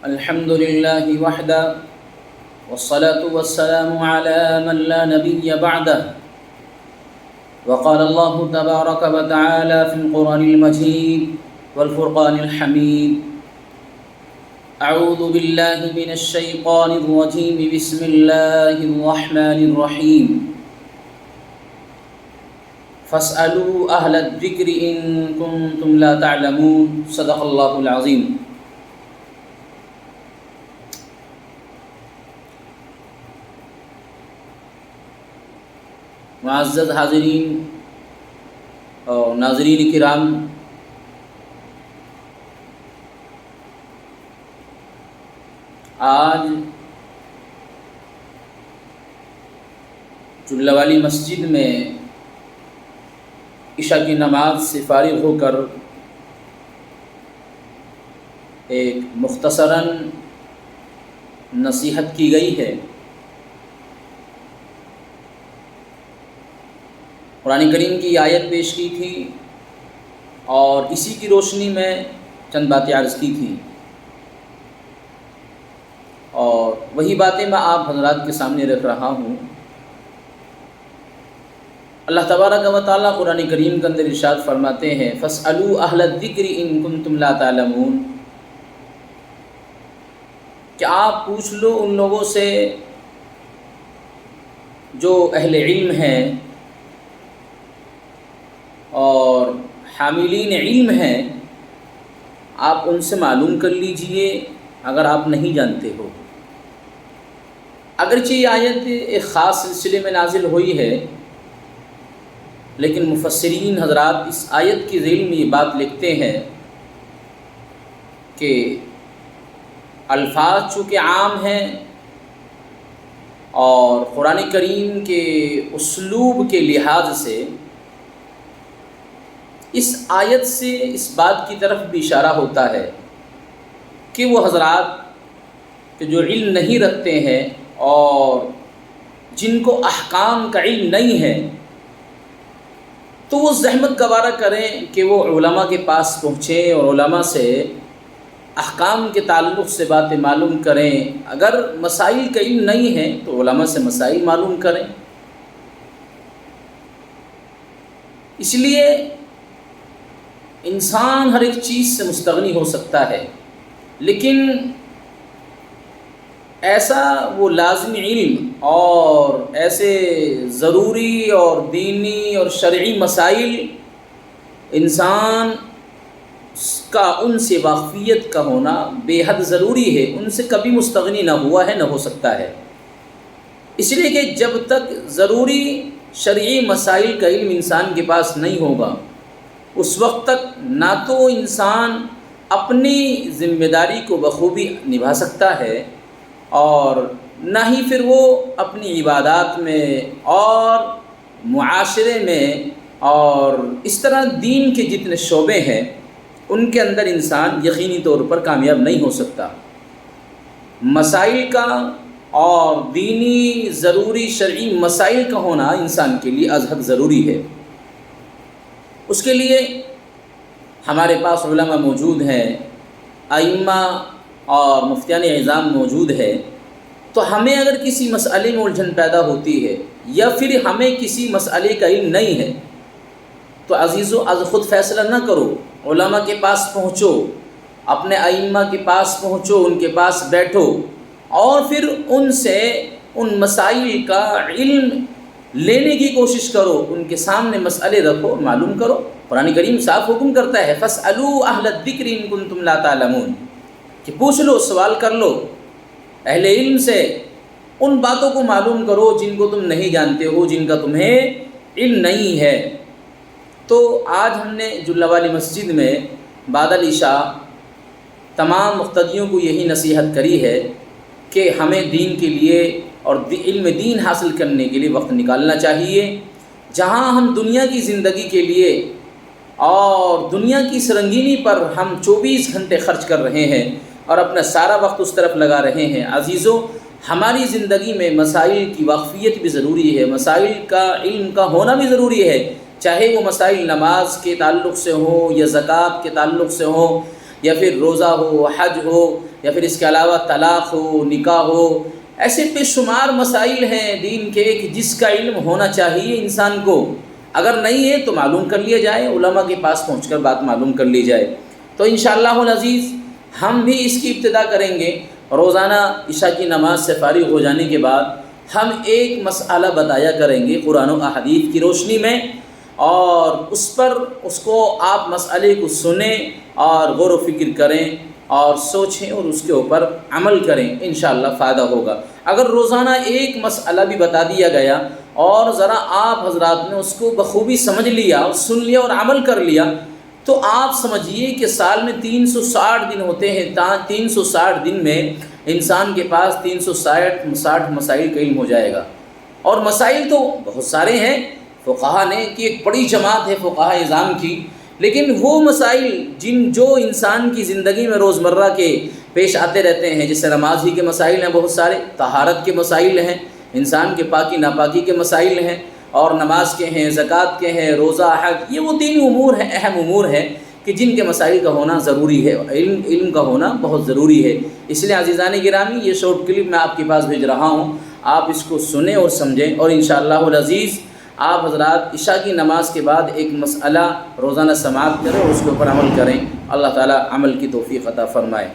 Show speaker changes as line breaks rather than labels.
الحمد لله وحده والصلاة والسلام على من لا نبي بعده وقال الله تبارك وتعالى في القرآن المجيد والفرقان الحميد أعوذ بالله من الشيطان الرجيم بسم الله الرحمن الرحيم فاسألوا أهل الذكر إن كنتم لا تعلمون صدق الله العظيم۔ معزز حاضرین اور ناظرین کرام، آج چلہ والی مسجد میں عشاء کی نماز سے فارغ ہو کر ایک مختصراً نصیحت کی گئی ہے۔ قرآن کریم کی آیت پیش کی تھی اور اسی کی روشنی میں چند باتیں عرض کی تھی، اور وہی باتیں میں آپ حضرات کے سامنے رکھ رہا ہوں۔ اللہ تبارک و تعالیٰ قرآن کریم کے اندر ارشاد فرماتے ہیں فَاسْأَلُوا أَهْلَ الذِّكْرِ إِن كُنتُمْ لَا تَعْلَمُونَ، کہ آپ پوچھ لو ان لوگوں سے جو اہل علم ہیں اور حاملین علم ہیں، آپ ان سے معلوم کر لیجئے اگر آپ نہیں جانتے ہو۔ اگرچہ یہ آیت ایک خاص سلسلے میں نازل ہوئی ہے، لیکن مفسرین حضرات اس آیت کی ذیل میں یہ بات لکھتے ہیں کہ الفاظ چونکہ عام ہیں اور قرآن کریم کے اسلوب کے لحاظ سے اس آیت سے اس بات کی طرف بھی اشارہ ہوتا ہے کہ وہ حضرات کہ جو علم نہیں رکھتے ہیں اور جن کو احکام کا علم نہیں ہے، تو وہ زحمت گوارہ کریں کہ وہ علماء کے پاس پہنچیں اور علماء سے احکام کے تعلق سے باتیں معلوم کریں۔ اگر مسائل کا علم نہیں ہے تو علماء سے مسائل معلوم کریں۔ اس لیے انسان ہر ایک چیز سے مستغنی ہو سکتا ہے، لیکن ایسا وہ لازمی علم اور ایسے ضروری اور دینی اور شرعی مسائل انسان کا ان سے واقفیت کا ہونا بے حد ضروری ہے، ان سے کبھی مستغنی نہ ہوا ہے، نہ ہو سکتا ہے۔ اس لیے کہ جب تک ضروری شرعی مسائل کا علم انسان کے پاس نہیں ہوگا، اس وقت تک نہ تو انسان اپنی ذمہ داری کو بخوبی نبھا سکتا ہے اور نہ ہی پھر وہ اپنی عبادات میں اور معاشرے میں اور اس طرح دین کے جتنے شعبے ہیں ان کے اندر انسان یقینی طور پر کامیاب نہیں ہو سکتا۔ مسائل کا اور دینی ضروری شرعی مسائل کا ہونا انسان کے لیے از حد ضروری ہے۔ اس کے لیے ہمارے پاس علماء موجود ہیں، ائمہ اور مفتیان اعظام موجود ہے، تو ہمیں اگر کسی مسئلے میں الجھن پیدا ہوتی ہے یا پھر ہمیں کسی مسئلے کا علم نہیں ہے تو عزیزو از خود فیصلہ نہ کرو، علماء کے پاس پہنچو، اپنے ائمہ کے پاس پہنچو، ان کے پاس بیٹھو اور پھر ان سے ان مسائل کا علم لینے کی کوشش کرو، ان کے سامنے مسئلے رکھو، معلوم کرو۔ قرآن کریم صاف حکم کرتا ہے فَاسْأَلُوا أَهْلَ الذِّكْرِ إِن كُنتُمْ لَا تَعْلَمُونَ، کہ پوچھ لو، سوال کر لو اہل علم سے، ان باتوں کو معلوم کرو جن کو تم نہیں جانتے ہو، جن کا تمہیں علم نہیں ہے۔ تو آج ہم نے چلہ والی مسجد میں بعد العشاء تمام مقتدیوں کو یہی نصیحت کری ہے کہ ہمیں دین کے لیے اور علم دین حاصل کرنے کے لیے وقت نکالنا چاہیے۔ جہاں ہم دنیا کی زندگی کے لیے اور دنیا کی سرنگینی پر ہم 24 گھنٹے خرچ کر رہے ہیں اور اپنا سارا وقت اس طرف لگا رہے ہیں، عزیزو ہماری زندگی میں مسائل کی واقفیت بھی ضروری ہے، مسائل کا علم کا ہونا بھی ضروری ہے، چاہے وہ مسائل نماز کے تعلق سے ہوں یا زکوٰۃ کے تعلق سے ہوں یا پھر روزہ ہو، حج ہو، یا پھر اس کے علاوہ طلاق ہو، نکاح ہو، ایسے بے شمار مسائل ہیں دین کے کہ جس کا علم ہونا چاہیے انسان کو، اگر نہیں ہے تو معلوم کر لیا جائے، علماء کے پاس پہنچ کر بات معلوم کر لی جائے۔ تو انشاءاللہ العزیز ہم بھی اس کی ابتدا کریں گے۔ روزانہ عشاء کی نماز سے فارغ ہو جانے کے بعد ہم ایک مسئلہ بتایا کریں گے قرآن و احادیث کی روشنی میں، اور اس کو آپ مسئلے کو سنیں اور غور و فکر کریں اور سوچیں اور اس کے اوپر عمل کریں، انشاءاللہ فائدہ ہوگا۔ اگر روزانہ ایک مسئلہ بھی بتا دیا گیا اور ذرا آپ حضرات نے اس کو بخوبی سمجھ لیا اور سن لیا اور عمل کر لیا، تو آپ سمجھیے کہ سال میں 360 دن ہوتے ہیں، 360 دن میں انسان کے پاس 360 مسائل کا علم ہو جائے گا۔ اور مسائل تو بہت سارے ہیں، فقہا نے کہ ایک بڑی جماعت ہے فقہا اعظام کی، لیکن وہ مسائل جو انسان کی زندگی میں روزمرہ کے پیش آتے رہتے ہیں، جیسے نماز ہی کے مسائل ہیں بہت سارے، طہارت کے مسائل ہیں، انسان کے پاکی ناپاکی کے مسائل ہیں، اور نماز کے ہیں، زکوٰۃ کے ہیں، روزہ، حج، یہ وہ 3 امور ہیں، اہم امور ہیں کہ جن کے مسائل کا ہونا ضروری ہے، علم کا ہونا بہت ضروری ہے۔ اس لیے عزیزان گرامی یہ شارٹ کلپ میں آپ کے پاس بھیج رہا ہوں، آپ اس کو سنیں اور سمجھیں، اور انشاءاللہ العزیز آپ حضرات عشاء کی نماز کے بعد ایک مسئلہ روزانہ سماعت کریں اور اس کے اوپر عمل کریں۔ اللہ تعالی عمل کی توفیق عطا فرمائے۔